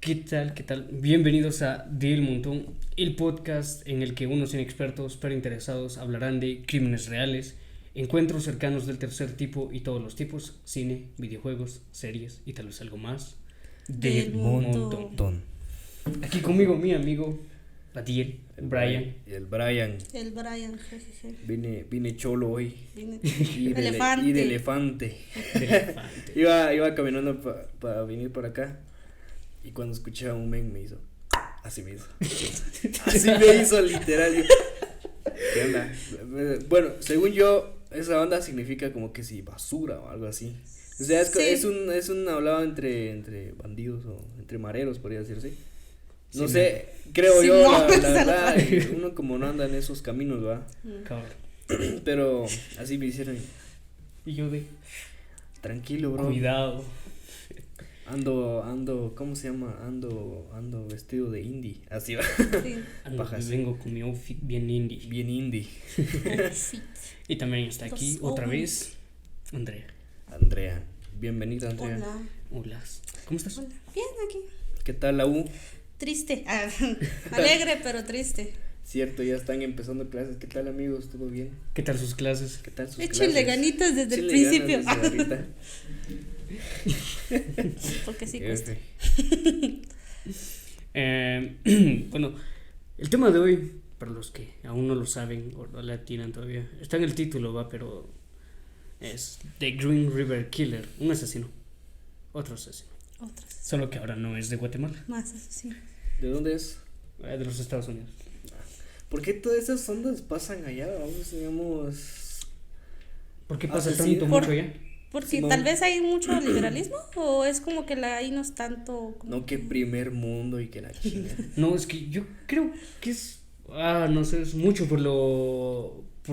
¿Qué tal? ¿Qué tal? Bienvenidos a Del Montón, el podcast en el que unos inexpertos pero interesados hablarán de crímenes reales, encuentros cercanos del tercer tipo y todos los tipos, cine, videojuegos, series y tal vez algo más. Del Montón. Aquí conmigo mi amigo Adiel, Brian. El Brian. El Brian, jejeje. Vine cholo hoy. Y de elefante. Iba caminando para venir por acá. Y cuando escuché a un men me hizo. Así me hizo. Así me hizo literal. ¿Qué onda? Bueno, según yo, esa onda significa como que sí, basura o algo así. O sea, es un hablado entre bandidos o entre mareros, podría decirse. No Sí, sé, creo sí, yo, no, la verdad, uno como no anda en esos caminos, ¿va? Cabrón. Pero así me hicieron, Y yo de tranquilo, bro. cuidado. Ando, ¿cómo se llama? Ando vestido de indie, así va. Sí. Bajas. Vengo con mi outfit bien indie. Bien indie. Sí. Y también está aquí Los otra hombres. vez Andrea. Andrea, bienvenida, Andrea. Hola. Hola. ¿Cómo estás? Hola. Bien aquí. ¿Qué tal la U? Triste. Alegre pero triste. Cierto, ya están empezando clases. ¿Qué tal, amigos? ¿Todo bien? ¿Qué tal sus clases? ¿Qué tal sus Échenle clases? ganitas desde el Échenle principio. ganas desde ahorita. Porque sí cuesta. Bueno, el tema de hoy, para los que aún no lo saben o no la atinan todavía, está en el título, va, pero es The Green River Killer, un asesino, otro asesino, Otras. solo que ahora no es de Guatemala, Más asesinos. ¿De dónde es? de los Estados Unidos. ¿Por qué todas esas ondas pasan allá? Vamos, digamos. ¿Por qué pasa Asesino. tanto Por- mucho allá? Porque Simón. tal vez hay mucho liberalismo o es como que ahí no es tanto. No, que primer mundo y que la chingada. No, es que yo creo que es, no sé, es mucho por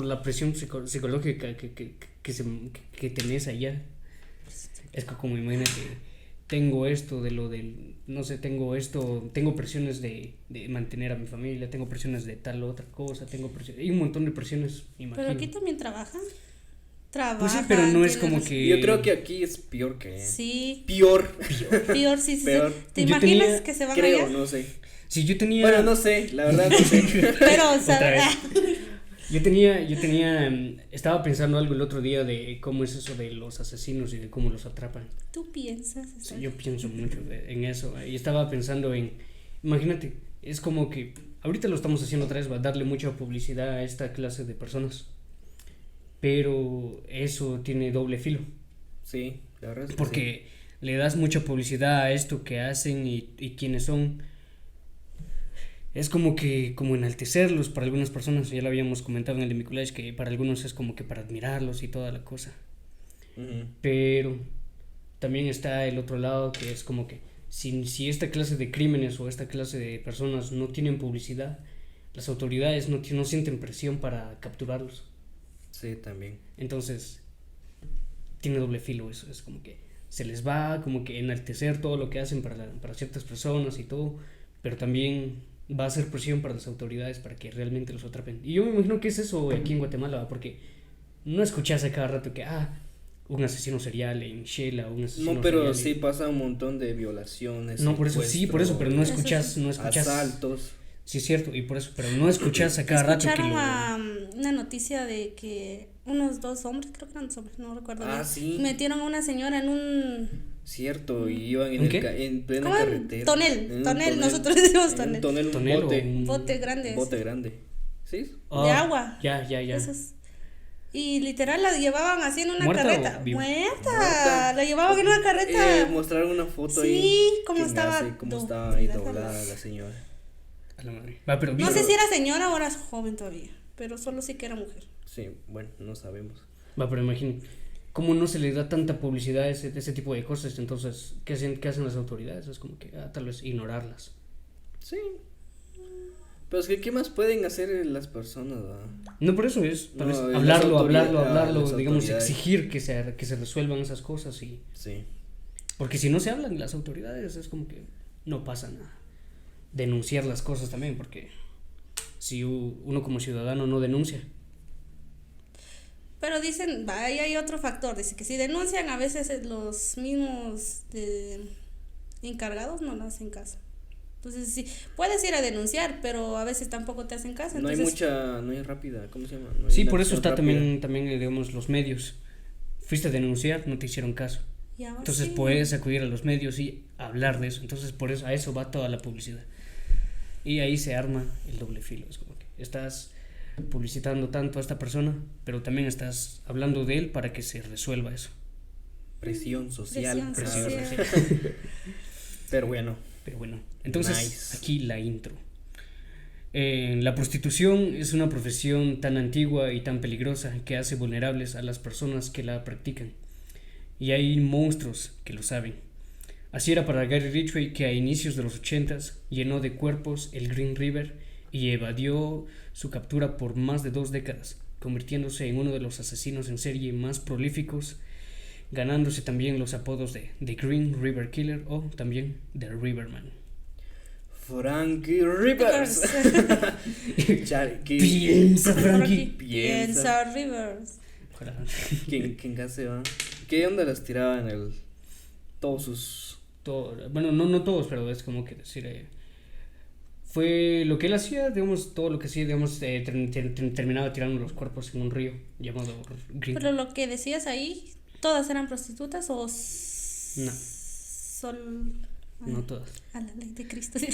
la presión psicológica que tenés allá. Es que como imagínate, tengo esto de lo del, no sé, tengo presiones de mantener a mi familia, tengo presiones de tal otra cosa, hay un montón de presiones, imagino. Pero aquí también trabajan. Pues sí, pero no es tienen como que... Yo creo que aquí es peor que. Sí, Peor. peor sí, sí. Peor. ¿Te Yo imaginas tenía- que se van Creo, allá? no sé. Si yo tenía... Bueno, no sé, la verdad no sé. Pero, o Otra vez. sea, Yo tenía, estaba pensando algo el otro día de cómo es eso de los asesinos y de cómo los atrapan. tú piensas. Sí, yo pienso mucho en eso y estaba pensando imagínate, es como que ahorita lo estamos haciendo otra vez, va a darle mucha publicidad a esta clase de personas, pero eso tiene doble filo, Sí, la verdad es que porque le das mucha publicidad a esto que hacen y quiénes son. Es como enaltecerlos para algunas personas, ya lo habíamos comentado en el de mi college, que para algunos es como que para admirarlos y toda la cosa. sí. Ujú. Pero también está el otro lado, que es como que si esta clase de crímenes o esta clase de personas no tienen publicidad, las autoridades no sienten presión para capturarlos. Sí, también. Entonces tiene doble filo eso, es como que se les va como que enaltecer todo lo que hacen para ciertas personas y todo, pero también va a hacer presión para las autoridades para que realmente los atrapen. Y yo me imagino que es eso aquí en Guatemala, ¿va? Porque no escuchas a cada rato que un asesino serial en Shela, un asesino No, pero serial sí pasa un montón de violaciones. No, por eso sí, por eso, pero no Eso escuchas, sí. no escuchas. Asaltos. Sí, es cierto, y por eso, pero no escuchas a cada rato que escucharon lo... una noticia de que unos dos hombres, creo que eran dos hombres, no recuerdo bien, Sí. metieron a una señora en un Cierto, y iban ¿Un qué? en plena ¿cómo? carretera. Tonel, En un tonel, nosotros decimos En tonel. un tonel, un Tonel o bote. un- Bote grande. Un bote grande. ¿Sí? de agua. Ya. Esos. Y literal la llevaban así en una ¿Muerta carreta. o viva? Muerta. La llevaban en una carreta. Mostraron una foto Sí, ahí. cómo estaba Cómo do- estaba ahí doblada. doblada la señora. A la madre. Va, pero No sé si era señora o era joven todavía, pero solo sí que era mujer. Sí, bueno, no sabemos. Va, pero imaginen, ¿cómo no se le da tanta publicidad a ese tipo de cosas? Entonces, ¿qué hacen las autoridades? Es como que, tal vez ignorarlas. Sí. Pero es que, ¿qué más pueden hacer las personas? No, por eso es, tal vez No, las hablarlo, las digamos, autoridades. exigir que se resuelvan esas cosas y... Sí. Porque si no se hablan las autoridades es como que no pasa nada. Denunciar las cosas también, porque si uno como ciudadano no denuncia. Pero dicen, ahí hay otro factor, dice que si denuncian a veces los mismos encargados no lo hacen caso. Entonces, sí, puedes ir a denunciar, pero a veces tampoco te hacen caso. No Entonces, no hay rápida, ¿cómo se llama? No hay Sí, una por eso acción está rápida. también, digamos, los medios. Fuiste a denunciar, no te hicieron caso. ya va, Entonces sí. puedes acudir a los medios y hablar de eso. Entonces por eso a eso va toda la publicidad. Y ahí se arma el doble filo. Es como que estás publicitando tanto a esta persona, pero también estás hablando de él para que se resuelva eso. Presión social. Presión Ah, social. Pero bueno. Pero bueno, entonces Nice. aquí la intro. La prostitución es una profesión tan antigua y tan peligrosa que hace vulnerables a las personas que la practican. Y hay monstruos que lo saben. Así era para Gary Ridgway, que a inicios de los 80s llenó de cuerpos el Green River y evadió su captura por más de 2 décadas, convirtiéndose en uno de los asesinos en serie más prolíficos, ganándose también los apodos de The Green River Killer o también The Riverman. Frankie Rivers. Piensa, Frankie. Piensa Rivers. Ojalá. ¿Quién hace va? ¿Qué onda las tiraba en el todos sus Bueno, no todos, pero es como que decir, fue lo que él hacía, digamos, todo lo que hacía, digamos, terminaba tirando los cuerpos en un río llamado Green. Pero lo que decías ahí, ¿todas eran prostitutas o No. No todas. A la ley de Cristo. Sí,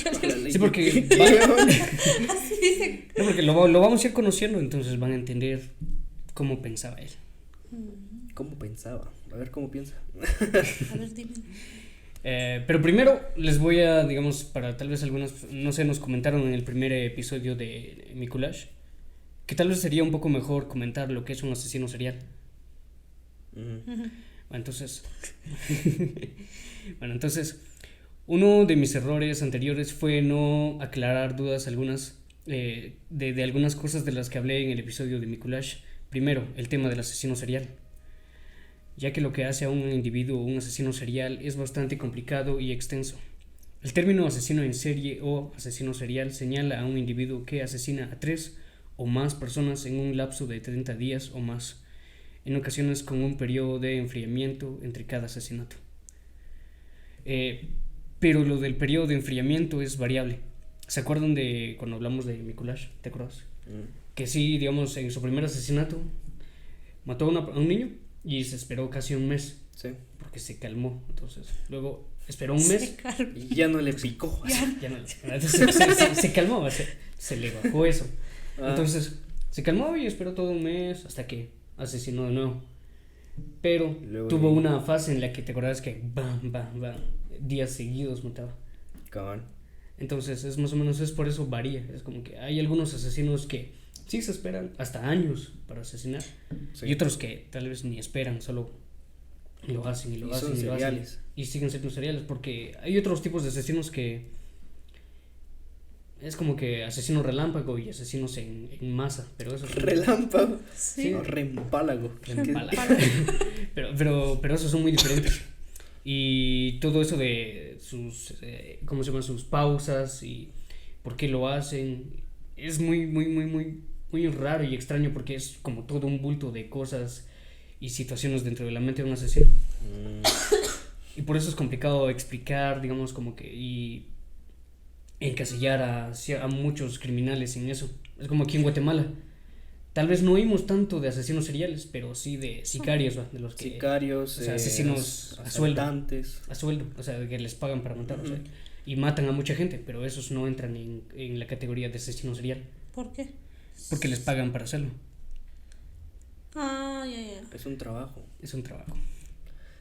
porque Así dicen. no, porque lo vamos a ir conociendo, entonces van a entender cómo pensaba él. ¿Cómo pensaba? A ver cómo piensa. A ver, dime. Pero primero les voy a, digamos, para tal vez algunas, no sé, nos comentaron en el primer episodio de Mikulash, que tal vez sería un poco mejor comentar lo que es un asesino serial. Bueno, entonces, uno de mis errores anteriores fue no aclarar dudas algunas de algunas cosas de las que hablé en el episodio de Mikulash. Primero, el tema del asesino serial, ya que lo que hace a un individuo un asesino serial es bastante complicado y extenso. El término asesino en serie o asesino serial señala a un individuo que asesina a 3 o más personas en un lapso de 30 días o más, en ocasiones con un periodo de enfriamiento entre cada asesinato. Pero lo del periodo de enfriamiento es variable. ¿Se acuerdan de cuando hablamos de Mikulash? ¿Te acuerdas? Que sí, digamos, en su primer asesinato mató a un niño y se esperó casi un mes. Sí. Porque se calmó. Entonces, luego esperó un mes. Y ya no le picó. Ya no, entonces, se calmó, se le bajó eso. Entonces, se calmó y esperó todo un mes hasta que asesinó de nuevo. Pero luego tuvo una fase en la que te acuerdas que bam, días seguidos mataba. Cabal. Entonces, es más o menos, es por eso varía. Es como que hay algunos asesinos que sí se esperan hasta años para asesinar. Sí. Y otros que tal vez ni esperan, solo lo hacen y lo hacen y lo hacen. Y siguen siendo seriales, porque hay otros tipos de asesinos que es como que asesinos relámpago y asesinos en masa, pero eso es relámpago. Sí. No, reempálago. pero esos son muy diferentes. Y todo eso de sus ¿cómo se llama? Sus pausas y por qué lo hacen es muy raro y extraño, porque es como todo un bulto de cosas y situaciones dentro de la mente de un asesino. Y por eso es complicado explicar, digamos, como que y encasillar a muchos criminales en eso. Es como aquí en Guatemala. Tal vez no oímos tanto de asesinos seriales, pero sí de sicarios, de los que sicarios, o sea, asesinos a sueldo, o sea, que les pagan para matar, o sea, y matan a mucha gente, pero esos no entran en la categoría de asesino serial. ¿Por qué? Porque les pagan para hacerlo. Ah, ya. Es un trabajo.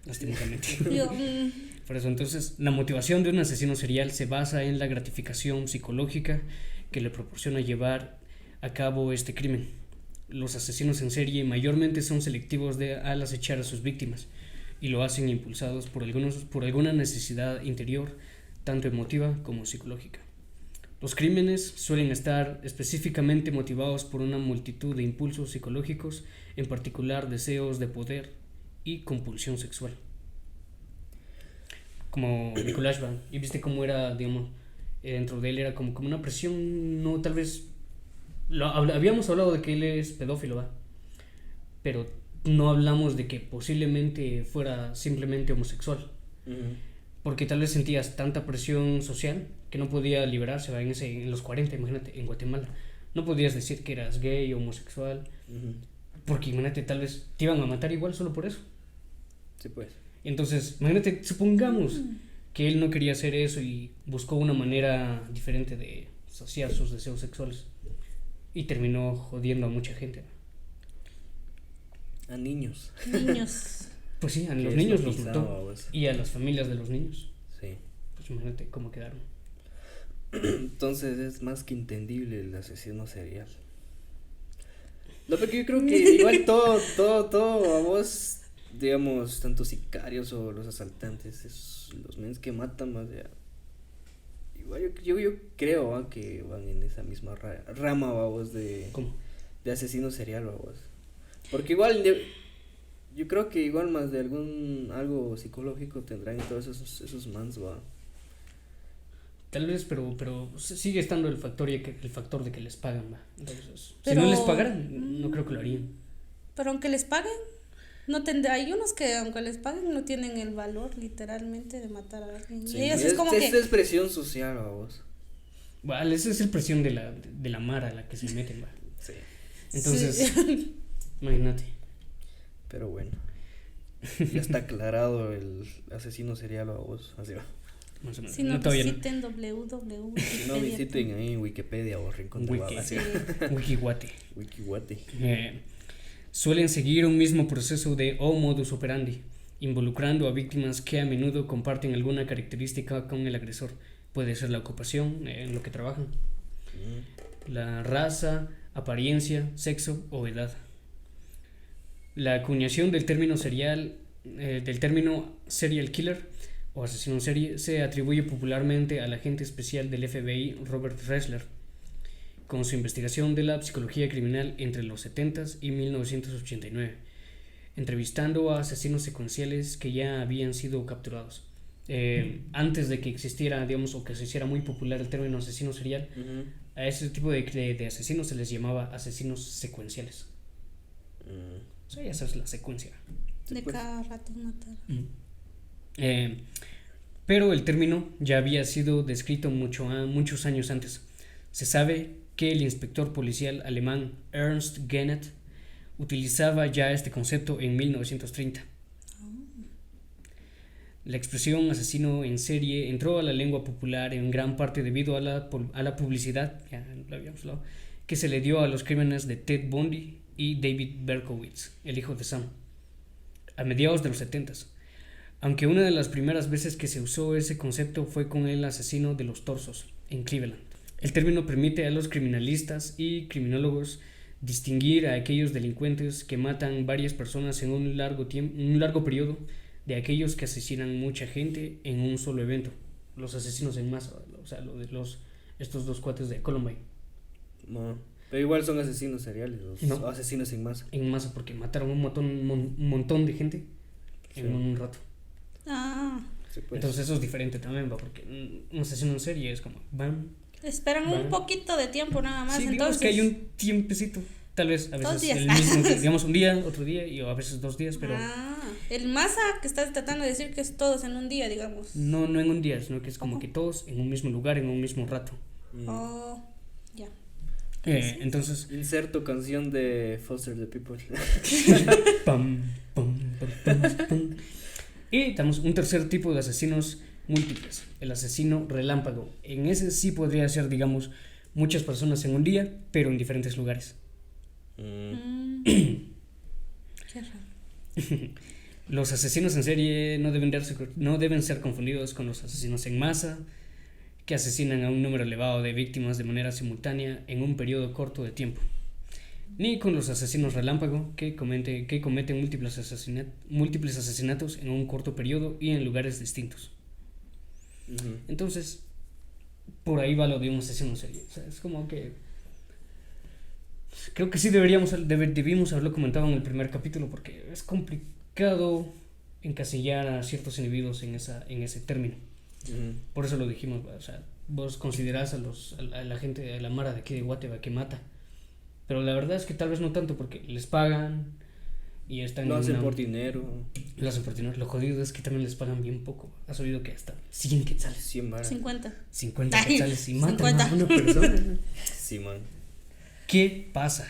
Lastimosamente. Por eso, entonces, la motivación de un asesino serial se basa en la gratificación psicológica que le proporciona llevar a cabo este crimen. Los asesinos en serie mayormente son selectivos al acechar a sus víctimas, y lo hacen impulsados por alguna necesidad interior, tanto emotiva como psicológica. Los crímenes suelen estar específicamente motivados por una multitud de impulsos psicológicos, en particular deseos de poder y compulsión sexual. Como Mikulash, y viste cómo era, digamos, dentro de él era como una presión, no, tal vez habíamos hablado de que él es pedófilo, pero no hablamos de que posiblemente fuera simplemente homosexual. porque tal vez sentías tanta presión social que no podía liberarse, ¿va? En los 40, imagínate, en Guatemala. No podías decir que eras gay o homosexual, porque imagínate, tal vez te iban a matar igual solo por eso. Sí, pues. Entonces, imagínate, supongamos que él no quería hacer eso y buscó una manera diferente de saciar sus deseos sexuales y terminó jodiendo a mucha gente. A niños. Niños. Pues sí, a los niños los mató y a las familias de los niños. Sí. Pues imagínate cómo quedaron. Entonces es más que entendible el asesino serial. No, porque yo creo que igual todo a vos, digamos, tanto sicarios o los asaltantes, los mens que matan más ya. Igual yo creo que van en esa misma rama, vamos, ¿Cómo? de asesino serial, vamos. Porque igual yo creo que igual más de algo psicológico tendrán todos esos mans, va. Tal vez, pero sigue estando el factor de que les pagan, va. Entonces, Pero, si no les pagaran, no creo que lo harían. Pero aunque les paguen, hay unos que aunque les paguen no tienen el valor literalmente de matar a alguien. Sí, Y ellos es como que es presión social, vamos. Vale, esa es el presión de la mara a la que se meten, va. Sí. Entonces, sí. Imagínate. Pero bueno, ya está aclarado el asesino serial, vamos, así va. Más o menos. Si no, todavía visiten www. Si no, visiten ahí en Wikipedia o Rincón de Baba. Sí. Wikiguate. Wikiguate. Suelen seguir un mismo proceso de o modus operandi, involucrando a víctimas que a menudo comparten alguna característica con el agresor. Puede ser la ocupación en lo que trabajan, la raza, apariencia, sexo o edad. La acuñación del término serial killer o asesino en serie se atribuye popularmente al agente especial del FBI Robert Ressler, con su investigación de la psicología criminal entre los 70s y 1989, entrevistando a asesinos secuenciales que ya habían sido capturados. Antes de que existiera, digamos, o que se hiciera muy popular el término asesino serial, a ese tipo de asesinos se les llamaba asesinos secuenciales. O sea, ya sabes, la secuencia. De cada rato matar. Pero el término ya había sido descrito muchos años antes. Se sabe que el inspector policial alemán Ernst Gennet utilizaba ya este concepto en 1930. La expresión asesino en serie entró a la lengua popular en gran parte debido a la publicidad, ya lo habíamos hablado, que se le dio a los crímenes de Ted Bundy y David Berkowitz, el hijo de Sam, a mediados de los 70s. Aunque una de las primeras veces que se usó ese concepto fue con el asesino de los torsos, en Cleveland. El término permite a los criminalistas y criminólogos distinguir a aquellos delincuentes que matan varias personas en un largo periodo de aquellos que asesinan mucha gente en un solo evento. Los asesinos en masa, o sea, estos dos cuates de Columbine. No, pero igual son asesinos seriales, o asesinos en masa. En masa, porque mataron un montón de gente en un rato. Sí, pues. Entonces eso es diferente también, ¿va? Porque un asesino en serie es como esperan un poquito de tiempo nada más. Sí, entonces digamos que hay un tiempecito, tal vez a veces 2 días. el mismo, digamos un día, otro día y a veces 2 días, pero el masa que estás tratando de decir que es todos en un día, digamos. no en un día, sino que es como que todos en un mismo lugar, en un mismo rato. Ya. Entonces inserto canción de Foster the People. pam, pam, pam, pam, pam. Y tenemos un tercer tipo de asesinos múltiples, el asesino relámpago. En ese sí podría ser, digamos, muchas personas en un día, pero en diferentes lugares. Qué raro. Los asesinos en serie no deben ser confundidos con los asesinos en masa, que asesinan a un número elevado de víctimas de manera simultánea en un periodo corto de tiempo, ni con los asesinos relámpago que cometen múltiples asesinatos en un corto periodo y en lugares distintos. Entonces, por ahí va lo de un asesino en serie. O sea, es como que creo que sí debimos haberlo comentado en el primer capítulo, porque es complicado encasillar a ciertos individuos en ese término. Por eso lo dijimos, o sea, vos considerás a la gente de la mara de aquí de Guatemala que mata, pero la verdad es que tal vez no tanto, porque les pagan y están Lo en hacen una- por dinero. Lo hacen por dinero. Lo jodido es que también les pagan bien poco. Has oído que hasta 100 quetzales, 100 varas. 50. 50 Ay, quetzales y matan 50. a una persona. Sí, man. ¿Qué pasa?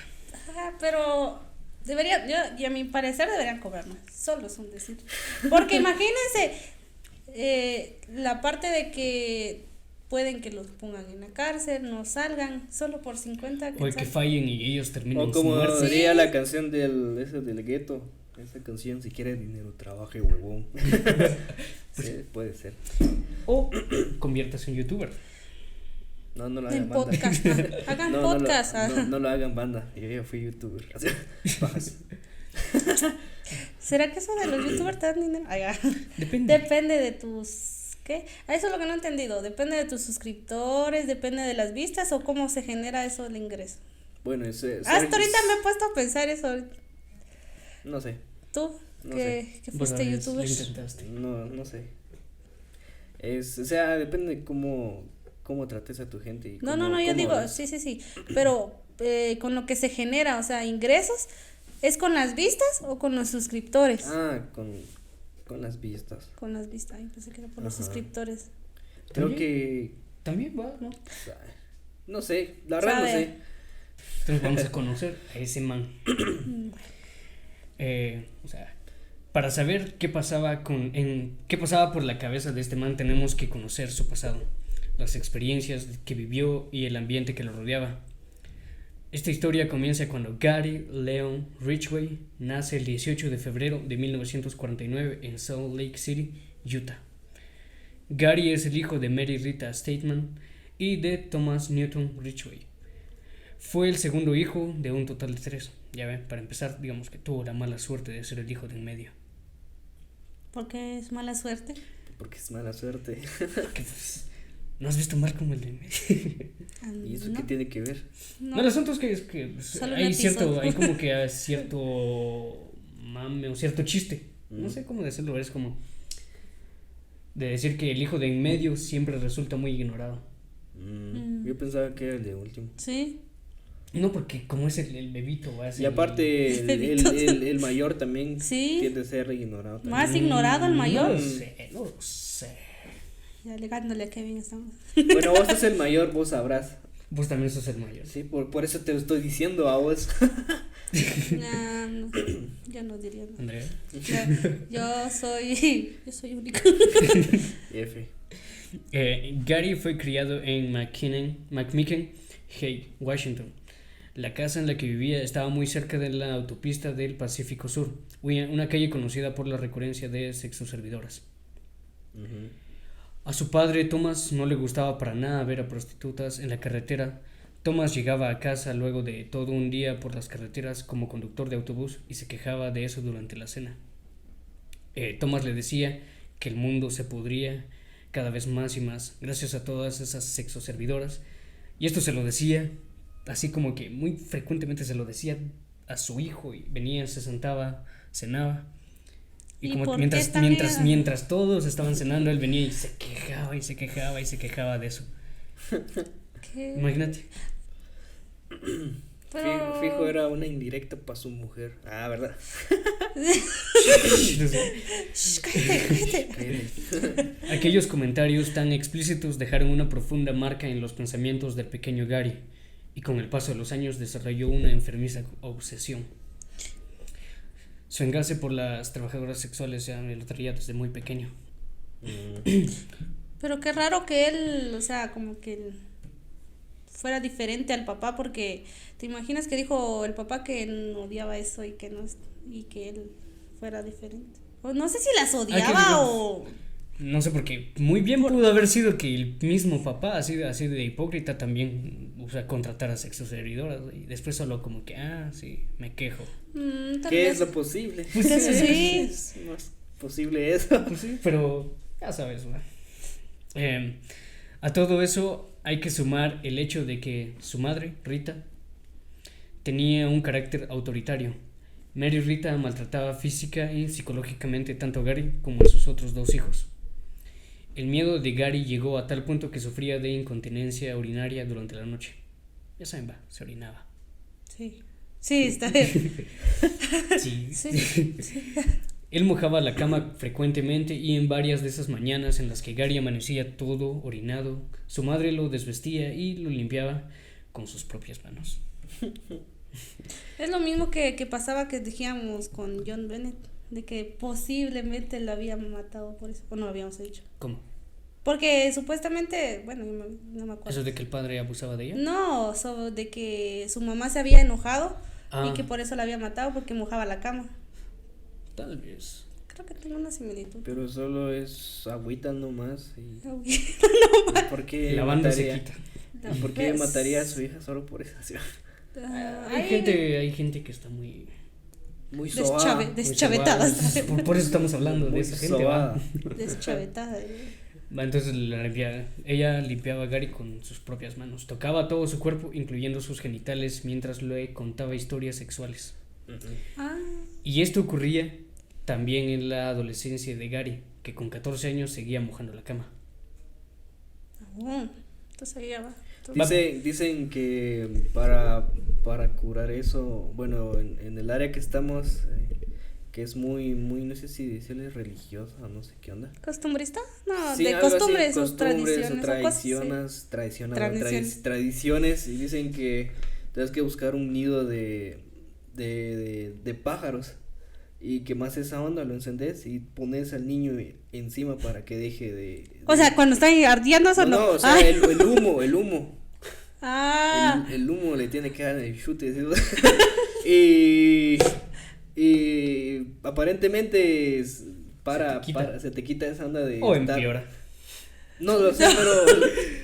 Pero debería, y a mi parecer deberían cobrar más. Solo es un decir. Porque imagínense la parte de que pueden que los pongan en la cárcel, no salgan, solo por 50 O que quetzales. fallen y ellos terminen O como muertos. diría Sí. la canción del gueto. Esa canción, si quieres dinero, trabaje, huevón. Sí, puede ser. O conviértase en youtuber. No lo En hagan banda. podcast. Hagan No, podcast. no lo hagan banda. Yo ya fui youtuber. Pajas. ¿Será que eso de los youtubers te dan dinero? Ay, Depende. depende de tus. ¿Qué? Eso es lo que no he entendido. Depende de tus suscriptores, depende de las vistas o cómo se genera eso el ingreso. Bueno, Hasta ahorita me he puesto a pensar eso. No sé. Tú, No que Vos fuiste lo youtuber. intentaste. No sé. O sea, depende de cómo trates a tu gente. Y No, cómo- yo cómo digo, hables. sí. Pero con lo que se genera, o sea, ingresos, ¿es con las vistas o con los suscriptores? Ah, con las vistas. Con las vistas, ay, pensé que era por los Ajá. suscriptores. Creo ¿También? que. También va, ¿no? No sé, la verdad no Sabe. sé. Entonces vamos a conocer a ese man. O sea, para saber qué pasaba qué pasaba por la cabeza de este man, tenemos que conocer su pasado, las experiencias que vivió y el ambiente que lo rodeaba. Esta historia comienza cuando Gary Leon Ridgway nace el 18 de febrero de 1949 en Salt Lake City, Utah. Gary es el hijo de Mary Rita Stateman y de Thomas Newton Ridgway. Fue el segundo hijo de un total de 3. Ya ven, para empezar, digamos que tuvo la mala suerte de ser el hijo de en medio. Porque es mala suerte. Porque es mala suerte. Porque, pues, ¿no has visto mal como el de en medio? ¿Y eso no, qué tiene que ver? no. No, el asunto es que pues, Solo un hay episodio. hay como que hay cierto mame o cierto chiste. No sé cómo decirlo, es como de decir que el hijo de en medio siempre resulta muy ignorado. Yo pensaba que era el de último. Sí. No, porque como es el bebito, va a ser Y aparte, el mayor también Sí. tiende a ser ignorado. también. Más ignorado el mayor. No lo sé. Ya alegándole a Kevin estamos. Bueno, vos sos el mayor, vos sabrás. Vos también sos el mayor. Sí, por eso te lo estoy diciendo a vos. Nah, no, yo no diría nada. Andrea. Yo soy única. F. Gary fue criado en McMicken Heights, Washington. La casa en la que vivía estaba muy cerca de la autopista del Pacífico Sur, una calle conocida por la recurrencia de sexoservidoras. A su padre Thomas no le gustaba para nada ver a prostitutas en la carretera. Thomas llegaba a casa luego de todo un día por las carreteras como conductor de autobús y se quejaba de eso durante la cena. Thomas le decía que el mundo se pudría cada vez más y más gracias a todas esas sexoservidoras, y esto se lo decía así como que muy frecuentemente se lo decía a su hijo, y venía, se sentaba, cenaba, y ¿Y como por qué está miedo? mientras todos estaban cenando, él venía y se quejaba y se quejaba y se quejaba de eso. ¿Qué? Imagínate. Pero... Fijo era una indirecta para su mujer. Ah, ¿verdad? Shh, cállate. Aquellos comentarios tan explícitos dejaron una profunda marca en los pensamientos del pequeño Gary, y con el paso de los años desarrolló una enfermiza obsesión. Su engarce por las trabajadoras sexuales ya me lo traía desde muy pequeño. Pero qué raro que él, o sea, como que él fuera diferente al papá, porque te imaginas que dijo el papá que él odiaba eso y que no, y que él fuera diferente. O no sé si las odiaba o... No sé, porque muy bien pudo haber sido que el mismo papá, así de hipócrita, también, o sea, contratara sexoservidoras, y después solo como que, sí, me quejo. tal ¿Qué vez. es lo posible? Pues sí. Es más posible eso. Pues sí, pero ya sabes, ¿no? A todo eso hay que sumar el hecho de que su madre, Rita, tenía un carácter autoritario. Mary Rita maltrataba física y psicológicamente tanto a Gary como a sus otros dos hijos. El miedo de Gary llegó a tal punto que sufría de incontinencia urinaria durante la noche. Ya saben, se orinaba. Sí. Sí, está bien. Sí. Sí. Él mojaba la cama frecuentemente y en varias de esas mañanas en las que Gary amanecía todo orinado, su madre lo desvestía y lo limpiaba con sus propias manos. Es lo mismo que pasaba que decíamos con John Bennett, de que posiblemente lo habían matado por eso, o no lo habíamos dicho. ¿Cómo? Porque supuestamente, bueno, no me acuerdo. ¿Eso de que el padre abusaba de ella? No, de que su mamá se había enojado y que por eso la había matado porque mojaba la cama. Tal vez. Creo que tengo una similitud. Pero solo es agüita nomás. Y... ¿Por qué la banda se mataría? quita. ¿Por qué mataría a su hija solo por esa acción? Hay gente que está muy deschavetada. Por eso estamos hablando de esa gente. Deschavetada. Entonces ella limpiaba a Gary con sus propias manos. Tocaba todo su cuerpo, incluyendo sus genitales, mientras le contaba historias sexuales. Y esto ocurría también en la adolescencia de Gary, que con 14 años seguía mojando la cama. Entonces ya va. Dicen que para curar eso, bueno, en el área que estamos, que es muy, no sé si decirle religiosa, no sé qué onda. ¿Costumbrista? No, sí, de costumbres o tradiciones. Tradiciones, y dicen que tienes que buscar un nido de pájaros y que más esa onda lo encendes y pones al niño encima para que deje de... O sea, cuando está ardiendo eso no. No, o sea, el humo. El humo le tiene que dar el chute, ¿sí? y aparentemente se te quita esa onda de... O empeora. No lo sé, pero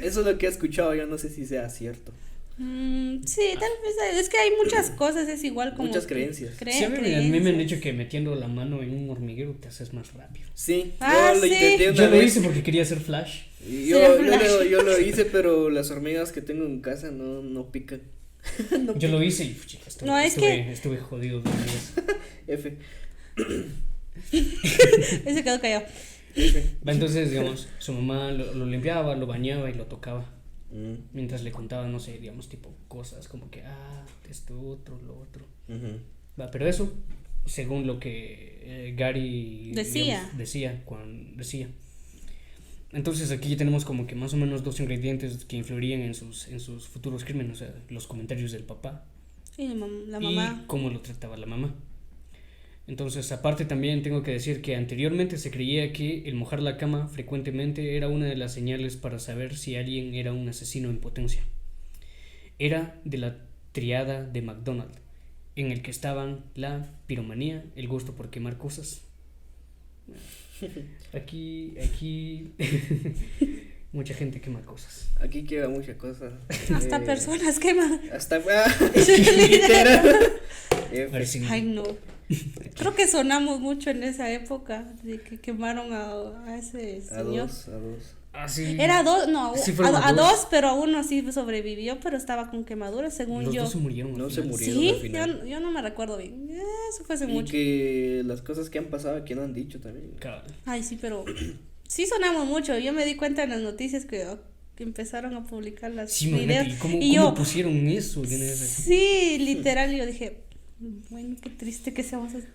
eso es lo que he escuchado, yo no sé si sea cierto. Sí, tal vez es que hay muchas cosas, es igual como muchas creencias. Sí, a mí me han dicho que metiendo la mano en un hormiguero te haces más rápido. Sí, yo lo intenté yo lo hice porque quería hacer Flash. Yo lo hice, pero las hormigas que tengo en casa no pican. Yo lo hice y estuve jodido 2 días. F. Ese quedó callado. Entonces, digamos, su mamá lo limpiaba, lo bañaba y lo tocaba. Mientras le contaba, no sé, digamos, tipo cosas como que, esto, lo otro. Pero eso, según lo que Gary decía. Decía. Entonces aquí ya tenemos como que más o menos 2 ingredientes que influirían en sus futuros crímenes, o sea, los comentarios del papá y la mamá. Y cómo lo trataba la mamá. Entonces, aparte también tengo que decir que anteriormente se creía que el mojar la cama frecuentemente era una de las señales para saber si alguien era un asesino en potencia. Era de la triada de McDonald, en el que estaban la piromanía, el gusto por quemar cosas. Aquí mucha gente quema cosas. Aquí quema muchas cosas. Hasta personas queman. Hasta literal. Ay, no. Creo que sonamos mucho en esa época de que quemaron a ese señor. A dos. Sí. Era 2, no, sí, a 2, pero a 1 sí sobrevivió, pero estaba con quemaduras, según Los yo. Los 2 se murieron. No se murieron ¿Sí? al final. Yo no me recuerdo bien. Eso fue hace mucho. Y que las cosas que han pasado aquí no han dicho también. Claro. Ay, sí, pero sí sonamos mucho. Yo me di cuenta en las noticias que empezaron a publicar las videos. ¿Cómo pusieron eso? Sí, literal, yo dije, bueno, qué triste que seamos así.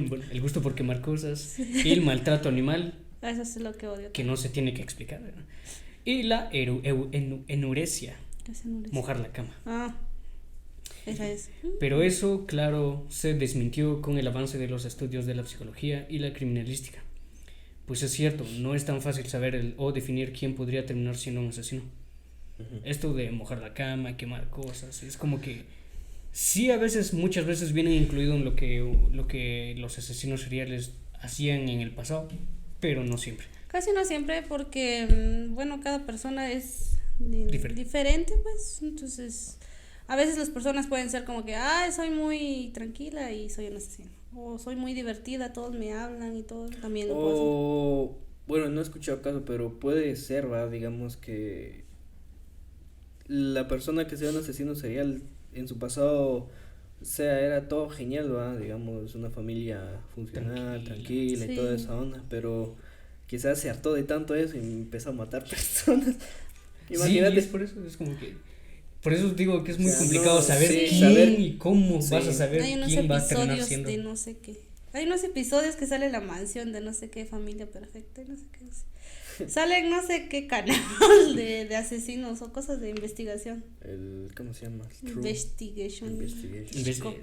Bueno, el gusto por quemar cosas y el maltrato animal. Eso es lo que odio. Que no se tiene que explicar, ¿verdad? Y la enuresia. Mojar la cama. Esa es. Pero eso, claro, se desmintió con el avance de los estudios de la psicología y la criminalística. Pues es cierto, no es tan fácil saber o definir quién podría terminar siendo un asesino. Esto de mojar la cama, quemar cosas, es como que sí, muchas veces viene incluido en lo que los asesinos seriales hacían en el pasado, pero no siempre. Casi no siempre, porque bueno, cada persona es diferente, pues. Entonces, a veces las personas pueden ser como que, soy muy tranquila y soy un asesino, o soy muy divertida, todos me hablan y todo, también lo puedo hacer. Bueno, no he escuchado caso, pero puede ser, ¿va? Digamos que la persona que sea un asesino serial en su pasado, era todo genial, ¿va? Digamos, una familia funcional, tranquila y toda esa onda, pero quizás se hartó de tanto eso y empezó a matar personas. Imagínate. Sí, es por eso, es como que Por eso digo que es muy O sea, complicado no, saber sí, quién saber- y cómo sí. vas a saber Hay unos quién va a terminar episodios siendo. de no sé qué. Hay unos episodios que sale la mansión de no sé qué familia perfecta y no sé qué. Sale en no sé qué canal de asesinos o cosas de investigación. ¿Cómo se llama? Investigation.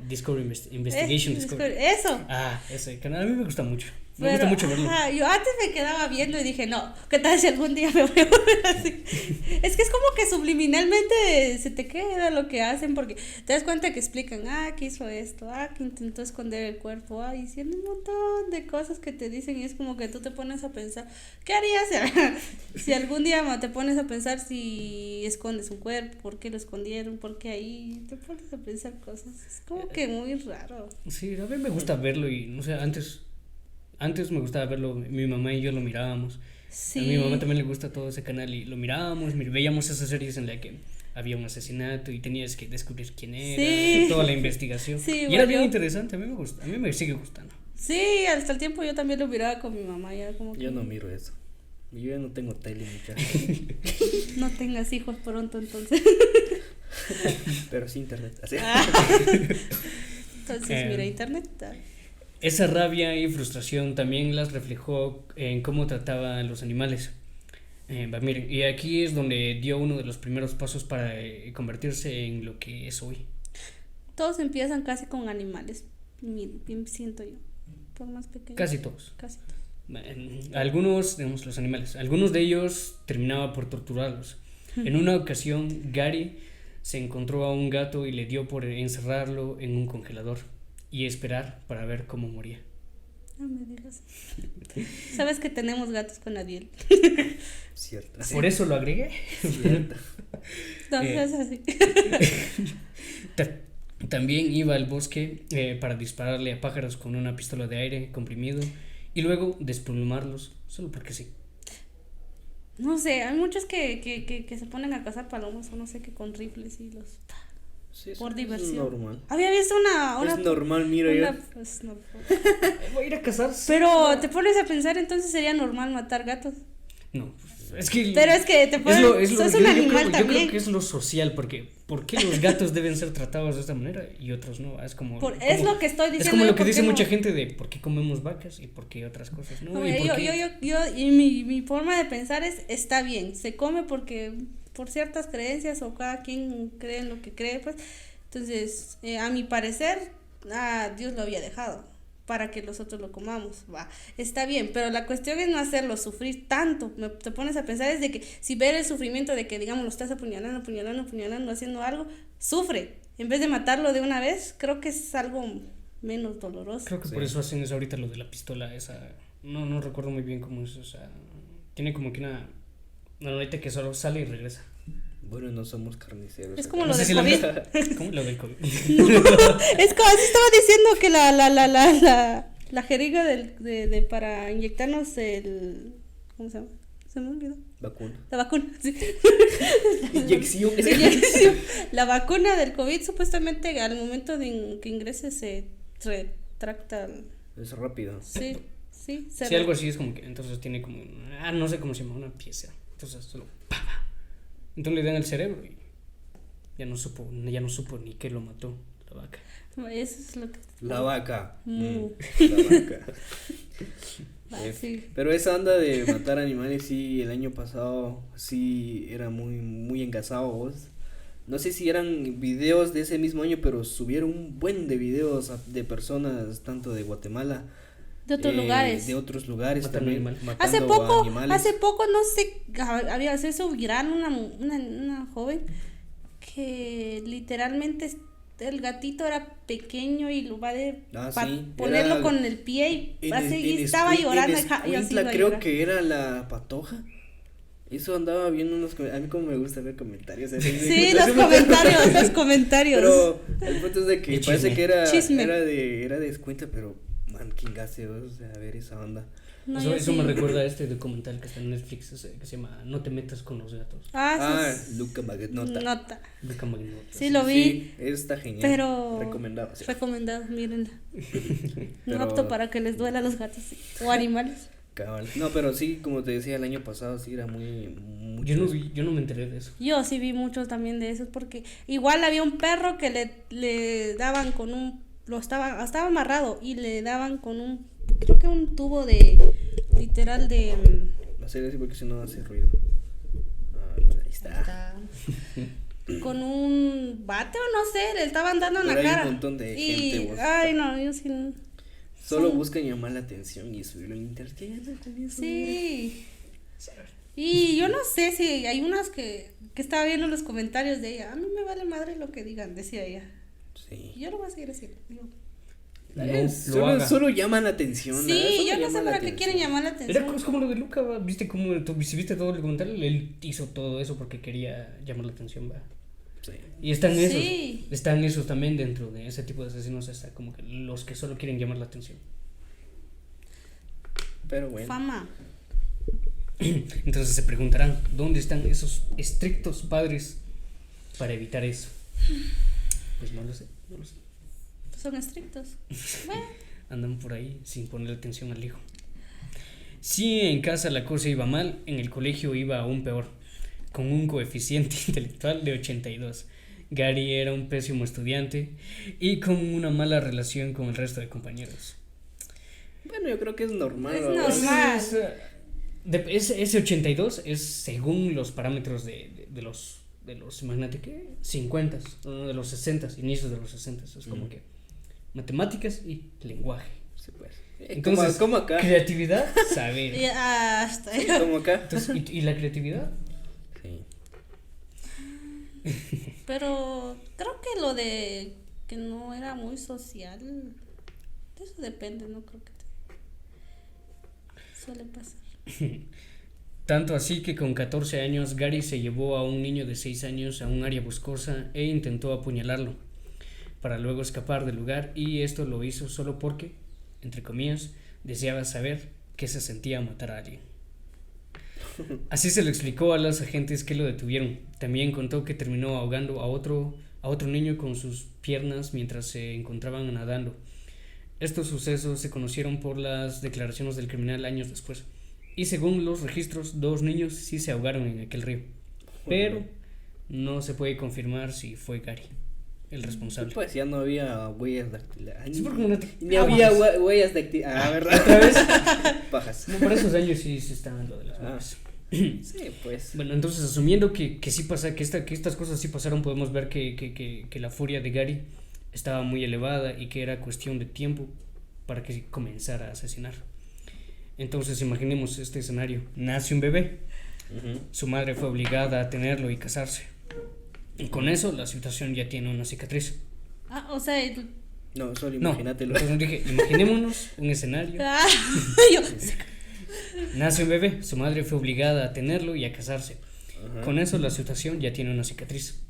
Discovery Investigation. Discovery. Eso. Ah, ese canal a mí me gusta mucho. Me Pero, gusta mucho verlo. ajá, yo antes me quedaba viendo y dije, no, ¿qué tal si algún día me voy a volver así? Es que es como que subliminalmente se te queda lo que hacen porque te das cuenta que explican, que hizo esto, que intentó esconder el cuerpo, diciendo un montón de cosas que te dicen y es como que tú te pones a pensar, ¿qué harías si algún día te pones a pensar si escondes un cuerpo, por qué lo escondieron, por qué ahí, te pones a pensar cosas, es como que muy raro. Sí, a mí me gusta verlo y no sé, antes me gustaba verlo, mi mamá y yo lo mirábamos. Sí. A mi mamá también le gusta todo ese canal y lo mirábamos, veíamos esas series en la que había un asesinato y tenías que descubrir quién era, Sí. toda la investigación. Sí, y era bien interesante, a mí me gusta, a mí me sigue gustando. Sí, hasta el tiempo yo también lo miraba con mi mamá, ya como que Yo no miro eso. Yo ya no tengo tele, muchacho. no tengas hijos pronto entonces. Pero sí internet. Así. Entonces, mira, internet. Esa rabia y frustración también las reflejó en cómo trataba a los animales. Miren, y aquí es donde dio uno de los primeros pasos para convertirse en lo que es hoy. Todos empiezan casi con animales, siento yo, por más pequeños. Casi todos. Casi todos. Algunos, digamos, los animales, algunos de ellos terminaba por torturarlos. En una ocasión, Gary se encontró a un gato y le dio por encerrarlo en un congelador y esperar para ver cómo moría. No me digas. Sabes que tenemos gatos con Adiel. Cierto. Por eso lo agregué. Cierto. Entonces así. También iba al bosque para dispararle a pájaros con una pistola de aire comprimido y luego desplumarlos solo porque sí. No sé, hay muchos que se ponen a cazar palomas o no sé qué con rifles y los Sí, por es diversión. normal. Había visto una Es normal, mira yo. pues, no, Voy a ir a cazar. pero te pones a pensar, entonces sería normal matar gatos. No, es que. Pero es que te pones. Sos un animal yo también. creo que es lo social, porque ¿por qué los gatos deben ser tratados de esta manera y otros no? Es como. Es lo que estoy diciendo. Es como yo, lo que dice no? mucha gente de por qué comemos vacas y por qué otras cosas, ¿no? Oye, y mi forma de pensar está bien, se come porque por ciertas creencias o cada quien cree en lo que cree, pues. Entonces, a mi parecer, Dios lo había dejado para que nosotros lo comamos, está bien, pero la cuestión es no hacerlo sufrir tanto. Te pones a pensar es de que si ver el sufrimiento de que, digamos, lo estás apuñalando, haciendo algo, sufre, en vez de matarlo de una vez, creo que es algo menos doloroso. Creo que por eso hacen eso ahorita, lo de la pistola esa, no recuerdo muy bien cómo es, o sea, tiene como que una neta que solo sale y regresa. Bueno, no somos carniceros. Es como No lo sé del si COVID. ¿Cómo lo del COVID? No, es como así estaba diciendo que la jeringa de para inyectarnos el, ¿cómo se llama? Se me olvidó. Vacuna. La vacuna, sí. Inyección. Inyección. La vacuna del COVID supuestamente al momento de que ingreses se retracta. Es rápido. Sí. Sí, algo así es como que entonces tiene como no sé cómo se llama, una pieza. Entonces solo entonces le dan al cerebro y ya no supo ni qué lo mató, la vaca. Eso es lo que La vaca. Mm. La vaca. Sí. Pero esa onda de matar animales sí, el año pasado sí era muy engasado, vos. No sé si eran videos de ese mismo año, pero subieron un buen de videos de personas tanto de Guatemala, de otros lugares. De otros lugares Matando también. animales. Hace poco no sé, había eso viral una joven que literalmente el gatito era pequeño y lo va ponerlo con el pie y estaba llorando y así creo que era la patoja. Eso andaba viendo a mí como me gusta ver comentarios. Sí, los comentarios. Pero el punto es de que parece que era de descuento, pero man, quién gaste, o sea, a ver esa onda. No, eso me recuerda a este documental que está en Netflix que se llama No te metas con los gatos. Luca Magnota. Luca Magnota. Sí, lo vi. Sí, está genial. Pero recomendado. Sí. Recomendado, mírenla. No apto para que les duela a los gatos o animales. Cabal. No, pero sí, como te decía, el año pasado sí era mucho. Yo no me enteré de eso. Yo sí vi muchos también de esos porque igual había un perro que le daban con estaba amarrado y le daban con creo que un tubo literal de... Hacer así porque si no hace ruido. Ahí está. Con un bate o no sé, le estaban dando en la Pero hay cara. un montón de gente, vos. Ay, no, yo sí. Solo buscan llamar la atención y subirlo en internet. ¿Qué andan con eso? Sí. Y yo no sé si hay unas que estaba viendo los comentarios de ella. A mí me vale madre lo que digan, decía ella. Sí. Yo lo voy a seguir haciendo. Solo llaman la atención. Sí, yo no sé para qué quieren llamar la atención. Es como lo de Luca, ¿va? ¿Viste cómo si viste todo el comentario? Él hizo todo eso porque quería llamar la atención, ¿va? Sí. Y están esos también dentro de ese tipo de asesinos, está como que los que solo quieren llamar la atención. Pero bueno. Fama. Entonces se preguntarán, ¿dónde están esos estrictos padres para evitar eso? Pues no lo sé. Son estrictos. Bueno. Andan por ahí sin ponerle atención al hijo. Si en casa la cosa iba mal, en el colegio iba aún peor, con un coeficiente intelectual de 82. Gary era un pésimo estudiante y con una mala relación con el resto de compañeros. Bueno, yo creo que es normal. Es normal. Ese 82 es según los parámetros de los imagínate que 50, de los 60, inicios de los 60, es como que matemáticas y lenguaje. Sí, pues. Entonces, como acá. Creatividad, saber. Como acá. Entonces, ¿y la creatividad? Sí. Pero creo que lo de que no era muy social, de eso depende, no creo que suele pasar. Tanto así que con 14 años Gary se llevó a un niño de 6 años a un área boscosa e intentó apuñalarlo para luego escapar del lugar, y esto lo hizo solo porque, entre comillas, deseaba saber qué se sentía matar a alguien. Así se lo explicó a los agentes que lo detuvieron. También contó que terminó ahogando a otro niño con sus piernas mientras se encontraban nadando. Estos sucesos se conocieron por las declaraciones del criminal años después, y según los registros, 2 niños sí se ahogaron en aquel río, pero no se puede confirmar si fue Gary el responsable. Pues ya no había huellas dactilares. Sí, porque ni había huellas dactilares. ¿Verdad? ¿Otra vez? Pajas. No, por esos años sí se está dando de las huellas. Sí, pues. Bueno, entonces asumiendo que sí pasa, que estas cosas sí pasaron, podemos ver que la furia de Gary estaba muy elevada y que era cuestión de tiempo para que comenzara a asesinar. Entonces imaginemos este escenario: nace un bebé, su madre fue obligada a tenerlo y casarse, y con eso la situación ya tiene una cicatriz. O sea, no, solo imagínatelo. No, entonces dije, imaginémonos un escenario. Nace un bebé, su madre fue obligada a tenerlo y a casarse. Con eso la situación ya tiene una cicatriz.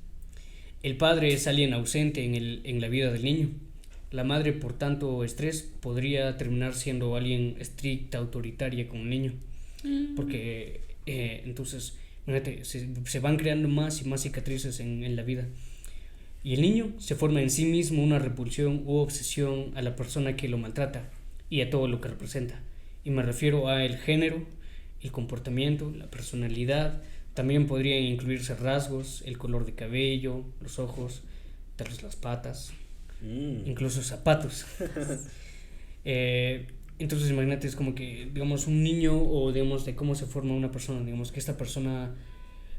El padre es alguien ausente en la vida del niño. La madre, por tanto estrés, podría terminar siendo alguien estricta, autoritaria con el niño. Porque entonces, fíjate, se van creando más y más cicatrices en la vida. Y el niño se forma en sí mismo una repulsión u obsesión a la persona que lo maltrata y a todo lo que representa. Y me refiero a el género, el comportamiento, la personalidad. También podrían incluirse rasgos, el color de cabello, los ojos, tal vez las patas, incluso zapatos. Entonces imagínate, es como que, digamos, un niño, o digamos de cómo se forma una persona, digamos que esta persona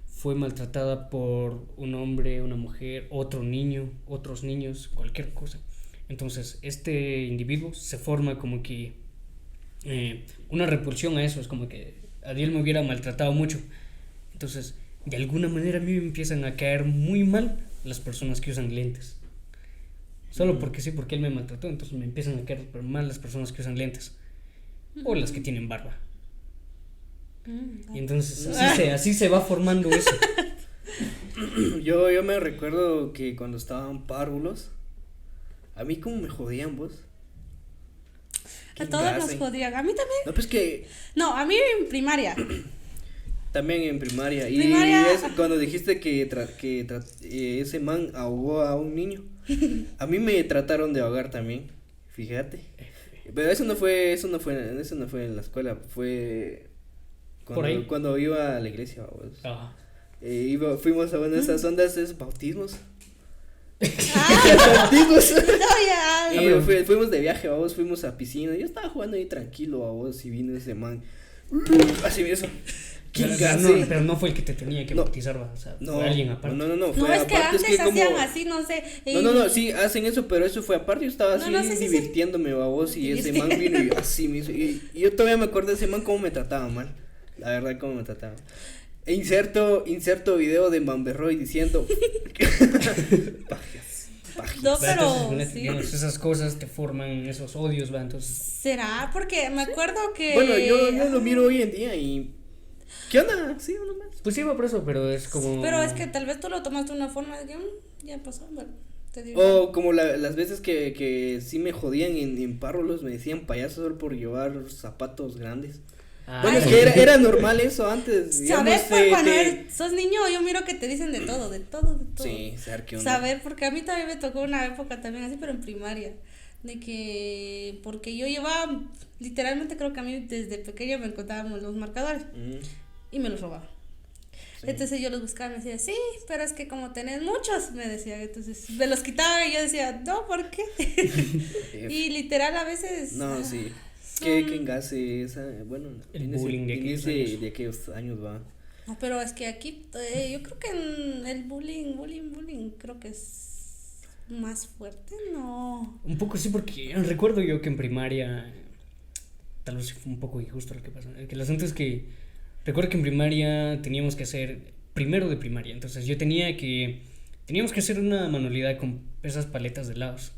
fue maltratada por un hombre, una mujer, otro niño, otros niños, cualquier cosa. Entonces este individuo se forma como que una repulsión a eso. Es como que Adiel me hubiera maltratado mucho. Entonces, de alguna manera a mí me empiezan a caer muy mal las personas que usan lentes. Solo porque sí, porque él me maltrató, entonces me empiezan a caer mal las personas que usan lentes. O las que tienen barba. Y entonces así se va formando eso. Yo me recuerdo que cuando estaban párvulos, a mí como me jodían, vos. A todos nos jodían, a mí también. No, pues que... No, a mí en primaria. También en primaria. Y cuando dijiste que ese man ahogó a un niño, a mí me trataron de ahogar también, fíjate. Pero eso no fue en la escuela, fue cuando iba a la iglesia, vamos. Ajá. Fuimos a una de esas ondas, esos bautismos. Bautismos. No, ya. Fuimos de viaje, vamos, fuimos a piscina. Yo estaba jugando ahí tranquilo, vamos, y vino ese man. Así me hizo. Pero no fue el que te tenía que bautizar, o sea, fue alguien aparte. No, no, es que antes hacían así, no sé. No, sí, hacen eso, pero eso fue aparte. Yo estaba así divirtiéndome, babos, y ese man vino y así me hizo. Y yo todavía me acuerdo de ese man cómo me trataba mal. La verdad, cómo me trataba. E inserto video de Mamberroy diciendo. Pajas. No, pero entonces, digamos, esas cosas te forman esos odios, ¿va? Entonces. ¿Será? Porque me acuerdo que. Bueno, yo lo miro hoy en día y. ¿Qué onda? Sí, uno más. Pues sí, va por eso, pero es como. Pero es que tal vez tú lo tomaste de una forma de que ya pasó, bueno, te digo. O como las veces que sí me jodían en párvulos, me decían payaso solo por llevar zapatos grandes. Bueno, es que era normal eso antes. Saber, pues cuando sos niño, yo miro que te dicen de todo. Sí, saber qué onda. Saber, porque a mí también me tocó una época también así, pero en primaria. De que, porque yo llevaba, literalmente creo que a mí desde pequeña me encontrábamos los marcadores y me los robaba. Sí. Entonces yo los buscaba y me decía, sí, pero es que como tenés muchos, me decía, entonces me los quitaba y yo decía, no, ¿por qué? Y literal a veces. No, sí. ¿Qué engase esa? Bueno, el bullying de aquellos años va. No, pero es que aquí, yo creo que en el bullying, creo que es más fuerte, ¿no? Un poco sí, porque recuerdo yo que en primaria, tal vez fue un poco injusto lo que pasó. El asunto es que, recuerdo que en primaria teníamos que hacer, primero de primaria, entonces teníamos que hacer una manualidad con esas paletas de helados.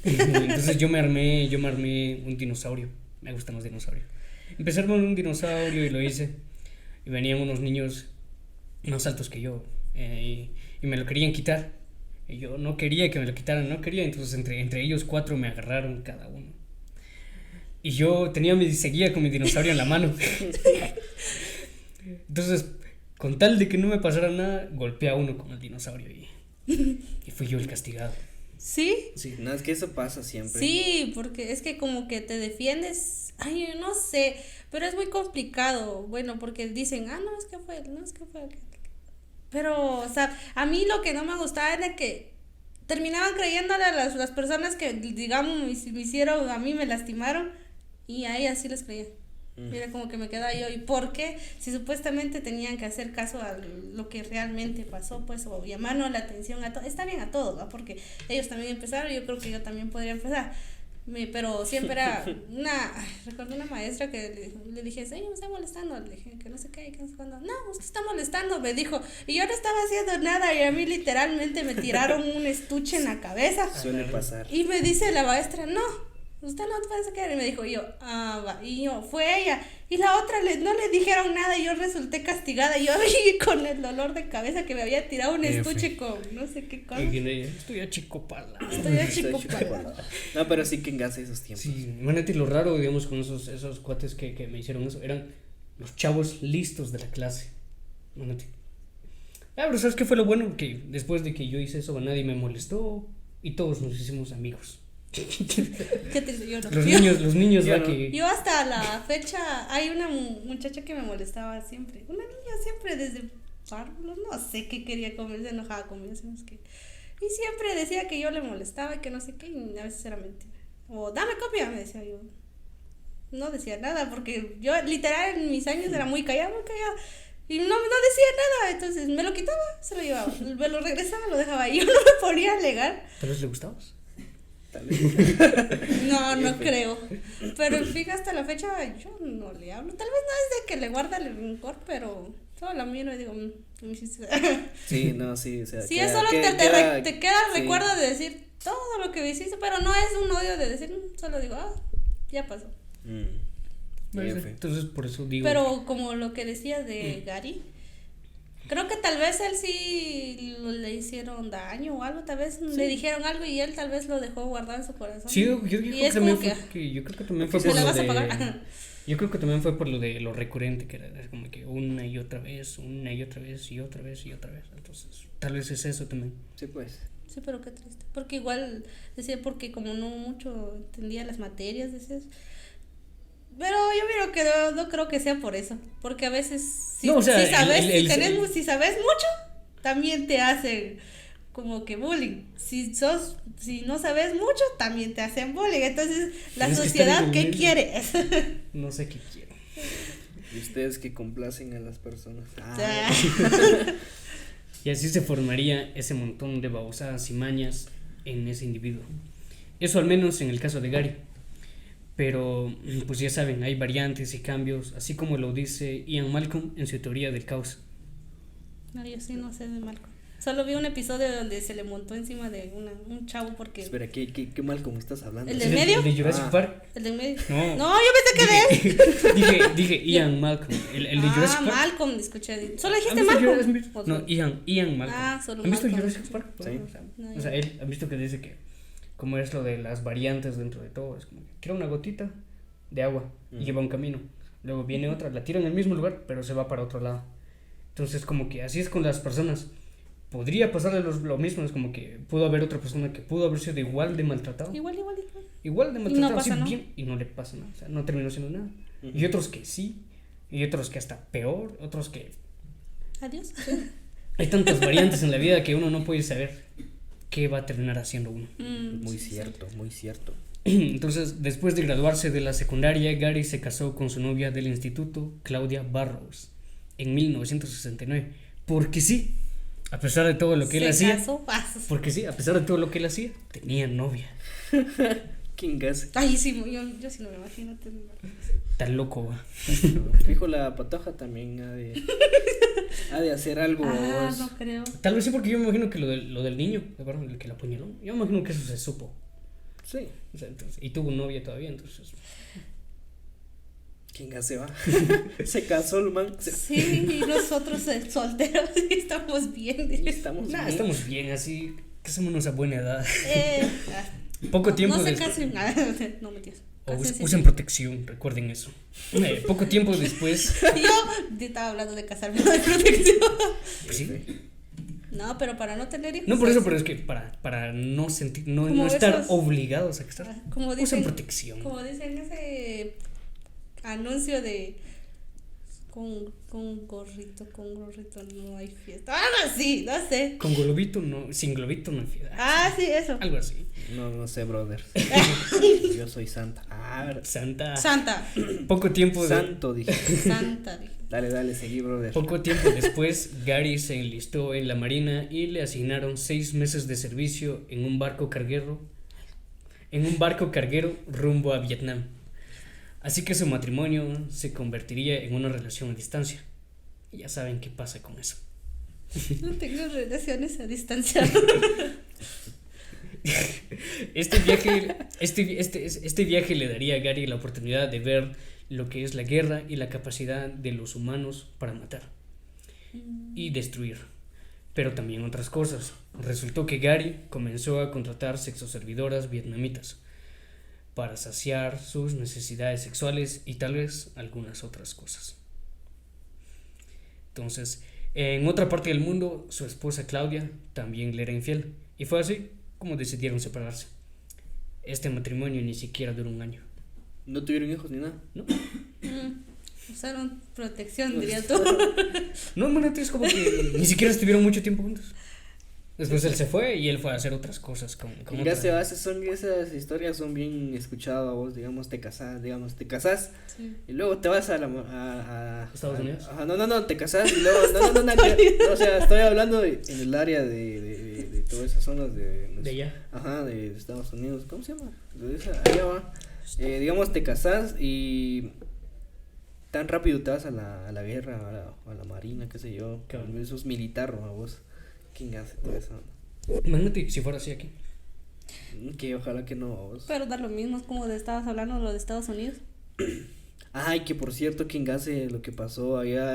Entonces yo me armé un dinosaurio. Me gustan los dinosaurios. Empecé a armar un dinosaurio y lo hice. Y venían unos niños más altos que yo y me lo querían quitar. Y yo no quería que me lo quitaran, entonces entre ellos 4 me agarraron cada uno. Y yo seguía con mi dinosaurio en la mano. Entonces, con tal de que no me pasara nada, golpeé a uno con el dinosaurio y fui yo el castigado. ¿Sí? Sí, no, es que eso pasa siempre. Sí, porque es que como que te defiendes, ay, no sé, pero es muy complicado, bueno, porque dicen, no, es que fue. Pero, o sea, a mí lo que no me gustaba era que terminaban creyéndole a las personas que, digamos, me hicieron, a mí me lastimaron, y a ellas sí les creían. Era como que me quedaba yo, ¿y por qué? Si supuestamente tenían que hacer caso a lo que realmente pasó, pues, o llamarnos la atención a todo, está bien a todos, ¿no? Porque ellos también empezaron, yo creo que yo también podría empezar, pero siempre era recuerdo una maestra que le dije, señor, me está molestando, le dije, que no sé qué, que no sé cuándo, no, usted está molestando, me dijo, y yo no estaba haciendo nada, y a mí literalmente me tiraron un estuche en la cabeza. Suele pasar. Y me dice la maestra, no, usted no te puede sacar, y me dijo yo, va, y yo, fue ella, y la otra no le dijeron nada, y yo resulté castigada, y yo con el dolor de cabeza que me había tirado un estuche con no sé qué cosa. Estoy achicopalada. No, pero sí que engase esos tiempos. Sí, imagínate lo raro, digamos, con esos cuates que me hicieron eso, eran los chavos listos de la clase. Imagínate. Pero ¿sabes qué fue lo bueno? Que después de que yo hice eso, nadie me molestó y todos nos hicimos amigos. ¿Qué te yo no? Los niños yo va no. que yo hasta la fecha hay una muchacha que me molestaba siempre, una niña siempre desde párvulos, no sé qué quería comer, se enojaba conmigo, y siempre decía que yo le molestaba y que no sé qué, y a veces era mentira, o dame copia, me decía yo, no decía nada porque yo literal en mis años era muy callada y no decía nada, entonces me lo quitaba, se lo llevaba, me lo regresaba, lo dejaba y yo no me ponía a alegar. ¿Pero le gustabas? No creo, pero fíjate, hasta la fecha yo no le hablo, tal vez no es de que le guarda el rencor, pero solo la miro y digo, sí, no, sí, o sea, sí, es solo te queda el recuerdo de decir todo lo que me hiciste, pero no es un odio de decir, solo digo, ya pasó. Entonces por eso digo, pero como lo que decías de Gary, creo que tal vez él sí le hicieron daño o algo, tal vez le dijeron algo y él tal vez lo dejó guardado en su corazón. Sí, yo creo que también fue por lo de, yo creo que también fue por lo de lo recurrente que era como que una y otra vez, entonces tal vez es eso también. Sí, pues. Sí, pero qué triste. Porque igual, decía, porque como no mucho entendía las materias, decías. Pero yo miro que no creo que sea por eso. Porque a veces, si, No, o sea, si sabes, si sabes mucho, también te hacen como que bullying. Si no sabes mucho, también te hacen bullying. Entonces, la Tienes que sociedad, estar en el ¿qué medio. quiere? No sé qué quiero. Y ustedes que complacen a las personas. Y así se formaría ese montón de babosadas y mañas en ese individuo. Eso al menos en el caso de Gary. Pero pues ya saben, hay variantes y cambios, así como lo dice Ian Malcolm en su teoría del caos. No, yo sí no sé de Malcolm. Solo vi un episodio donde se le montó encima de un chavo porque... Espera, ¿qué mal como estás hablando? ¿El del medio? ¿El de Jurassic Park? ¿El del medio? No. No, yo pensé que de él. Dije Ian Malcolm. El de Jurassic Park. Malcolm, escuché. ¿Solo ¿Han dijiste visto Malcolm? No, Ian Malcolm. Solo ¿Han visto Malcolm. Jurassic Park? Sí. O sea, él, ¿han visto que dice que como es lo de las variantes dentro de todo? Es como que quiero una gotita de agua y lleva un camino. Luego viene otra, la tira en el mismo lugar, pero se va para otro lado. Entonces, como que así es con las personas. Podría pasarle lo mismo, es como que pudo haber otra persona que pudo haber sido igual de maltratado. Igual. Igual de maltratado, no pasa así nada. bien, y no le pasa nada. O sea, no terminó siendo nada. Y otros que sí, y otros que hasta peor, otros que... Adiós. Hay tantas variantes en la vida que uno no puede saber qué va a terminar haciendo uno. Muy cierto, muy cierto. Entonces, después de graduarse de la secundaria, Gary se casó con su novia del instituto, Claudia Barrows, en 1969. Porque sí, a pesar de todo lo que él hacía, porque sí, a pesar de todo lo que él hacía, tenía novia. ¿Quién gas? Ay, sí, yo sí no me imagino. Tan loco, va. Fijo, la patoja también ha de hacer algo. No creo. Tal vez sí, porque yo me imagino que lo del niño, el que la apuñaló, yo me imagino que eso se supo. Sí. O sea, entonces, y tuvo novia todavía, entonces. ¿Quién gas se va? Se casó el man. Sí, y nosotros solteros sí estamos bien. Estamos bien, así, casémonos a buena edad. Ah, Poco tiempo no se después. casen, no mentiras. O Cásense, usen sí. protección, recuerden eso. Poco tiempo después. Yo estaba hablando de casarme, no de protección. Pues sí. No, pero para no tener hijos. No por eso, pero es que para no sentir, no Como estar esos- obligados a casar. Como Usen dicen, protección. como dicen ese anuncio de con gorrito no hay fiesta. Algo así, no sé. Con globito no, sin globito no hay fiesta. Sí, eso. Algo así. No sé, brother. Yo soy Santa. Santa. Poco tiempo Santo, dije. Santa. dije. Dale, seguí, brother. Poco tiempo después, Gary se enlistó en la marina y le asignaron 6 meses de servicio en un barco carguero rumbo a Vietnam. Así que su matrimonio se convertiría en una relación a distancia. Y ya saben qué pasa con eso. No tengo relaciones a distancia. Este viaje le daría a Gary la oportunidad de ver lo que es la guerra y la capacidad de los humanos para matar y destruir, pero también otras cosas. Resultó que Gary comenzó a contratar sexoservidoras vietnamitas para saciar sus necesidades sexuales y tal vez algunas otras cosas. Entonces, en otra parte del mundo, su esposa Claudia también le era infiel, y fue así como decidieron separarse. Este matrimonio ni siquiera duró un año. ¿No tuvieron hijos ni nada? ¿No? Usaron protección, diría tú. No, imagínate, es como que ni siquiera estuvieron mucho tiempo juntos. Después él se fue y él fue a hacer otras cosas con Ya otra. se va, esas historias son bien escuchadas a vos, digamos, te casás Sí. y luego te vas a ¿Estados Unidos? Ajá, no, te casás y luego, no, o sea, estoy hablando en el área de todas esas zonas De allá. Ajá, de Estados Unidos, ¿cómo se llama? De esa, allá va, digamos, te casás y tan rápido te vas a la guerra, a la marina, qué sé yo, Claro. eso es militar, ¿no? A vos, ¿quién hace todo eso? Imagínate si fuera así aquí. Que ojalá que no, a vos. Pero da lo mismo, es como estabas hablando lo de Estados Unidos. Ay, que por cierto, ¿quién hace lo que pasó allá?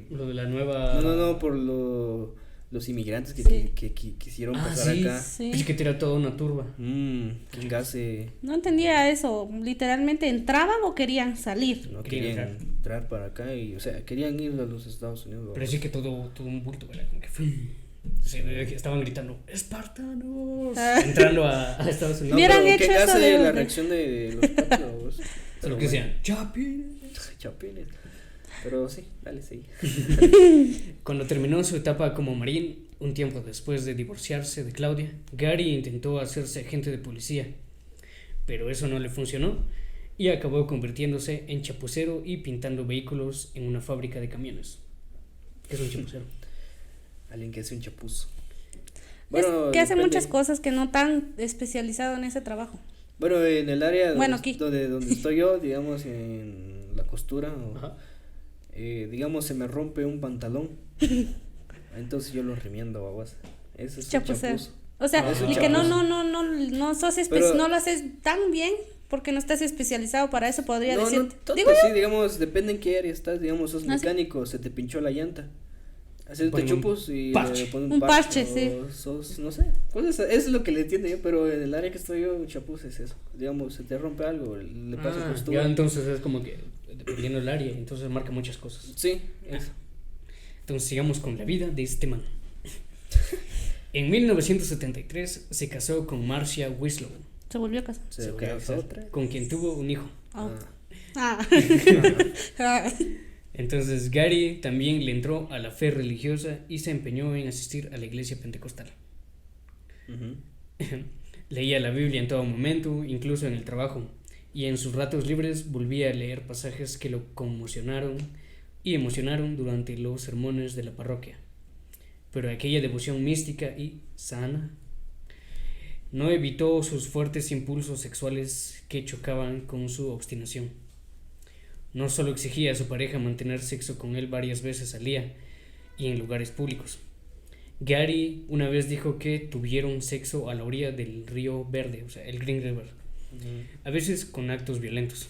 Lo de la nueva. No, por los inmigrantes Sí. que quisieron pasar sí. acá. Sí. Es que tira toda una turba. ¿Quién hace? No entendía eso. Literalmente entraban o querían salir. No Querían querían entrar para acá y, o sea, querían ir a los Estados Unidos. Pero sí que todo un bulto, ¿verdad? Como que Sí, estaban gritando ¡Espartanos! Entrando a Estados Unidos. Hubieran pero hecho ¿qué eso hace de- la reacción de los patrios? Solo que decían ¡Chapines! Chapines. Pero sí, dale, sí. Cuando terminó su etapa como marín, un tiempo después de divorciarse de Claudia, Gary intentó hacerse agente de policía, pero eso no le funcionó y acabó convirtiéndose en chapucero y pintando vehículos en una fábrica de camiones. ¿Qué es un chapucero? Alguien que hace un chapuzo. Es que hace depende. muchas cosas que no tan especializado en ese trabajo. Bueno, en el área Bueno, donde, aquí. donde estoy yo, digamos, en la costura, Ajá. digamos, se me rompe un pantalón. Entonces yo lo remiendo, babas. Eso es un Chapucero. chapuzo. O sea, Es un y que no chapuzo. sos Pero- no lo haces tan bien porque no estás especializado para eso, podría No, decir. no tanto, Digo sí, digamos, depende en qué área estás, digamos, sos Ah, sí. mecánico, se te pinchó la llanta. Haces Ponen te un chupos y parche. le ponen Un parche, o sí. sos, no sé, cosas, eso es lo que le entiendo yo, pero en el área que estoy yo, un chapuz es eso, digamos, se te rompe algo, le pasa costura. Ya entonces es como que dependiendo del área, entonces marca muchas cosas. Sí, eso. Entonces sigamos con la vida de este man. En 1973 se casó con Marcia Winslow, Se volvió a casar. Se casó casó otra. con quien tuvo un hijo. Ah. Ah. Ah. Entonces Gary también le entró a la fe religiosa y se empeñó en asistir a la iglesia pentecostal. Ujú. Leía la Biblia en todo momento, incluso en el trabajo, y en sus ratos libres volvía a leer pasajes que lo conmocionaron y emocionaron durante los sermones de la parroquia. Pero aquella devoción mística y sana no evitó sus fuertes impulsos sexuales que chocaban con su obstinación. No solo exigía a su pareja mantener sexo con él varias veces al día y en lugares públicos. Gary una vez dijo que tuvieron sexo a la orilla del río Verde, o sea, el Green River, a veces con actos violentos.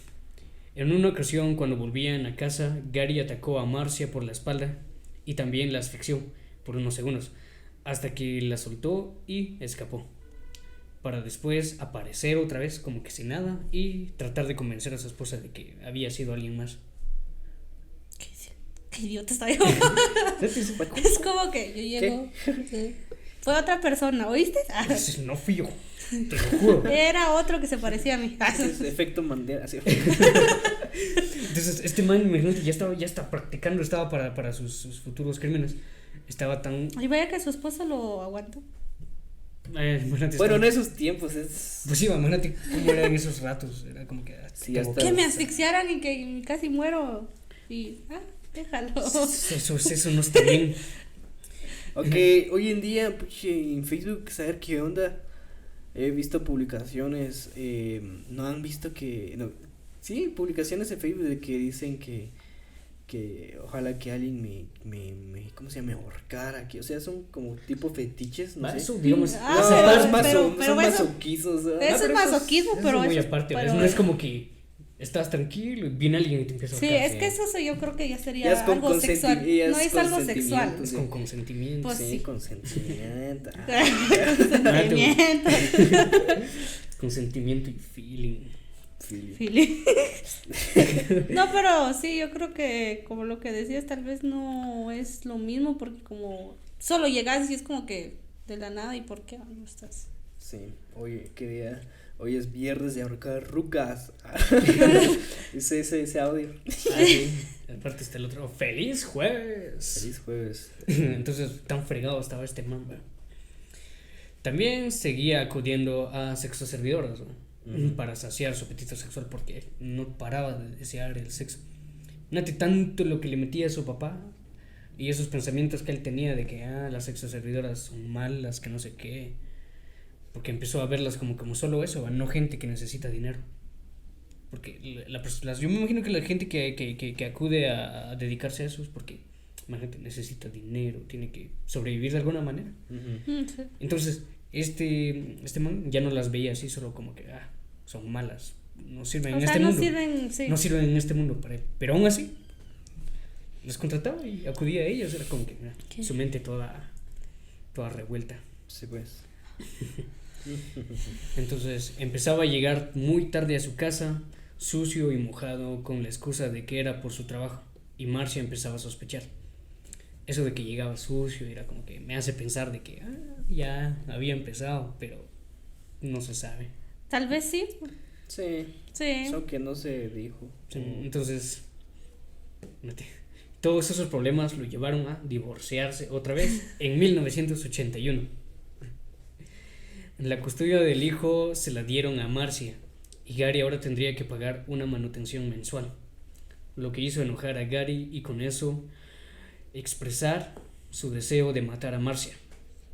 En una ocasión, cuando volvían a casa, Gary atacó a Marcia por la espalda y también la asfixió por unos segundos, hasta que la soltó y escapó, para después aparecer otra vez como que sin nada y tratar de convencer a su esposa de que había sido alguien más. Qué idiota está yo. Es como que yo llego. Sí. Fue otra persona, ¿oíste? Ah, Entonces, no fui yo, te lo juro. era otro que se parecía a mí. Es efecto Mandela, así. Entonces, este man, imagínate, ya estaba practicando, estaba para sus futuros crímenes. Estaba tan. Y vaya que su esposa lo aguantó. Imagínate, Bueno, en estaba- esos tiempos es. Pues sí, imagínate cómo eran esos ratos. Era como que. Sí, tengo hasta- Que me asfixiaran y que casi muero. Y, déjalo. Eso no está bien. Ok, hoy en día, puche, en Facebook, saber qué onda. He visto publicaciones, no han visto que, no, sí, publicaciones en Facebook de que dicen que ojalá que alguien me ¿cómo se llama? Me ahorcara, que, o sea, son como tipo fetiches, no sé. Eso, digamos. No, pero- es pero son eso- masoquistas. Eso pero es masoquismo, eso pero es muy eso- aparte. pero- No es como que estás tranquilo y viene alguien y te empieza a Sí, ahorcar, es que eso yo creo que ya sería Ya es con algo sexual. ya No es es algo consentimiento. sexual. Es con consentimiento. Pues Sí, sí. consentimiento. Consentimiento. Consentimiento y feeling. Feeling. No, pero sí, yo creo que como lo que decías, tal vez no es lo mismo porque como solo llegas y es como que de la nada y por qué no estás. Sí, oye, qué día. Hoy es viernes de ahorcar rucas. ese audio. Ah, sí. Aparte está el otro. ¡Feliz jueves! Feliz jueves. Entonces, tan fregado estaba este man, ¿verdad? También seguía acudiendo a sexoservidoras, ¿no? Para saciar su apetito sexual porque no paraba de desear el sexo. Fíjate tanto lo que le metía a su papá y esos pensamientos que él tenía de que las sexoservidoras son malas, que no sé qué. Porque empezó a verlas como solo eso, ¿va? No gente que necesita dinero. Porque yo me imagino que la gente que acude a dedicarse a eso es porque imagínate, necesita dinero, tiene que sobrevivir de alguna manera. Sí. Entonces, este man ya no las veía así, solo como que son malas, no sirven O en sea, este no mundo. sirven, sí. No sirven en este mundo para él. Pero aún así, les contrataba y acudía a ellos. Era como que mira, ¿Qué? su mente toda revuelta. Sí, pues. Entonces empezaba a llegar muy tarde a su casa, sucio y mojado, con la excusa de que era por su trabajo. Y Marcia empezaba a sospechar. eso de que llegaba sucio era como que me hace pensar de que ya había empezado, pero no se sabe. Tal vez sí. Sí. Sí. Eso que no se dijo. Sí, entonces, todos esos problemas lo llevaron a divorciarse otra vez en 1981. La custodia del hijo se la dieron a Marcia y Gary ahora tendría que pagar una manutención mensual, lo que hizo enojar a Gary y con eso expresar su deseo de matar a Marcia.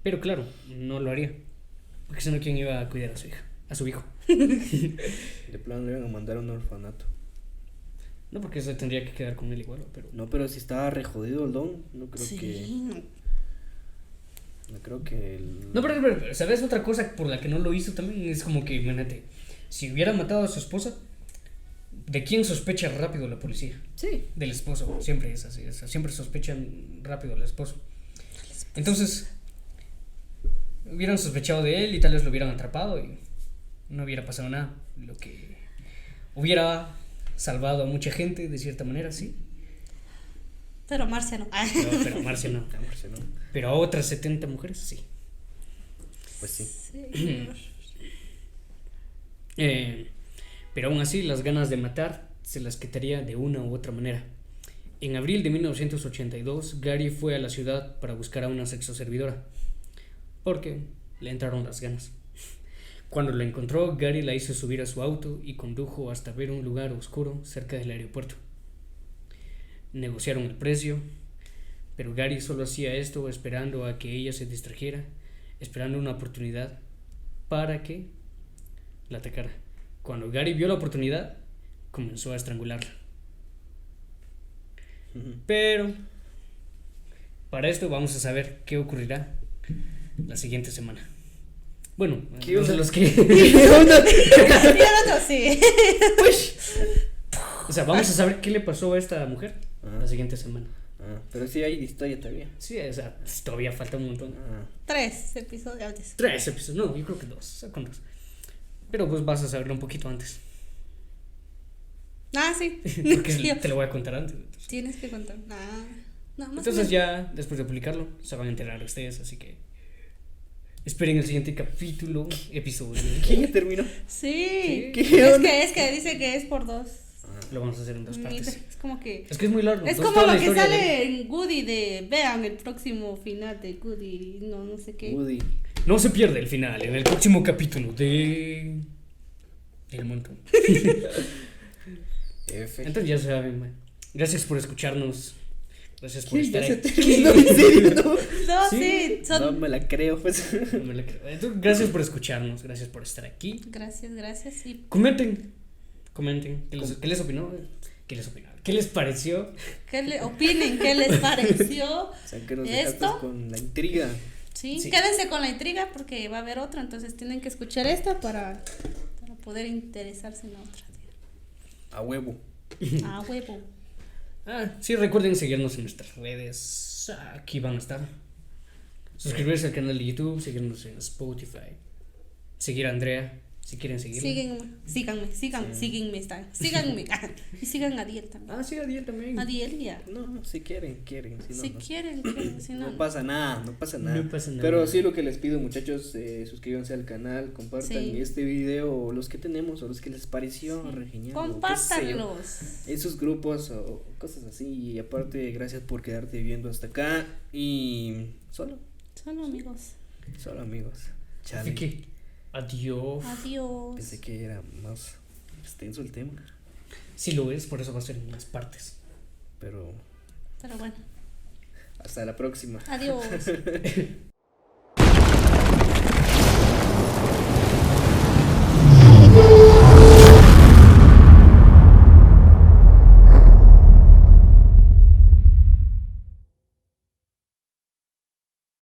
Pero claro, no lo haría, porque si no, ¿quién iba a cuidar a su hija? A su hijo. De plano le iban a mandar a un orfanato. No, porque se tendría que quedar con él igual, pero... No, pero si estaba re jodido el don, no creo Sí. que... No creo que No, pero, ¿sabes? Otra cosa por la que no lo hizo también es como que, imagínate, si hubiera matado a su esposa, ¿de quién sospecha rápido la policía? Sí. Del esposo, siempre es así, siempre sospechan rápido al esposo. Entonces, hubieran sospechado de él y tal vez lo hubieran atrapado y no hubiera pasado nada. Lo que hubiera salvado a mucha gente de cierta manera, sí. Pero Marcia no. Pero a Marcia no. Marcia no. Pero a otras 70 mujeres, sí. Pues sí. Sí. Pero aún así, las ganas de matar se las quitaría de una u otra manera. En abril de 1982, Gary fue a la ciudad para buscar a una sexoservidora, porque le entraron las ganas. Cuando la encontró, Gary la hizo subir a su auto y condujo hasta ver un lugar oscuro cerca del aeropuerto. Negociaron el precio, pero Gary solo hacía esto esperando a que ella se distrajera, esperando una oportunidad para que la atacara. Cuando Gary vio la oportunidad, comenzó a estrangularla. Pero para esto vamos a saber qué ocurrirá la siguiente semana. Bueno, ¿Qué no onda? sé los que... Y el otro sí. O sea, vamos a saber qué le pasó a esta mujer la siguiente semana. Pero sí hay historia todavía. Sí, o sea, todavía falta un montón. 3 episodios. 3 episodios, no, yo creo que 2, o sea, con 2. Pero pues vas a saberlo un poquito antes. Sí. Porque Yo- te lo voy a contar antes. Tienes que contar. No, más Entonces ya después de publicarlo se van a enterar ustedes, así que esperen el siguiente capítulo, episodio. ¿Quién ya terminó? Sí. ¿Qué onda? Es que dice que es por 2. Lo vamos a hacer en 2 partes. Es como que. Es que es muy largo. Es entonces como toda lo la que historia sale en Woody de vean el próximo final de Woody, no sé qué. Woody. No se pierde el final en el próximo capítulo de El Montón. F. Entonces ya saben, man. Gracias por escucharnos. Gracias por ¿Qué? estar ¿Ya se aquí. terminó? ¿En serio? No. No, Sí. sí, No son. me la creo, pues. No me la creo. Entonces, gracias por escucharnos, gracias por estar aquí. Gracias. Y Comenten. ¿Qué les opinó? ¿Qué les opinó? ¿Qué les pareció? que le opinen, ¿qué les pareció? O sea, que nos dejaste ¿Esto? con la intriga. Sí, Sí. quédense con la intriga porque va a haber otra, entonces tienen que escuchar esta para poder interesarse en la otra. A huevo. Huevo. Sí, recuerden seguirnos en nuestras redes. Aquí van a estar. Suscribirse al canal de YouTube, seguirnos en Spotify. Seguir a Andrea, si quieren seguirme. Síganme. Síganme. Y sigan a Diel también. Sí, a Diel también. A Diel ya. No, si quieren. Si no, Si no. quieren, si no. No pasa nada. No pasa nada. Pero sí, lo que les pido, muchachos, suscríbanse al canal, compartan Sí. este video, o los que tenemos, o los que les pareció re genial, o qué sé yo, Compártanlos. en sus grupos o cosas así. Y aparte, gracias por quedarte viendo hasta acá. Y solo Amigos. amigos. Chale. Así que, adiós. Adiós. Pensé que era más extenso el tema, Sí lo es, por eso va a ser en unas partes. pero Pero bueno. hasta la próxima. Adiós.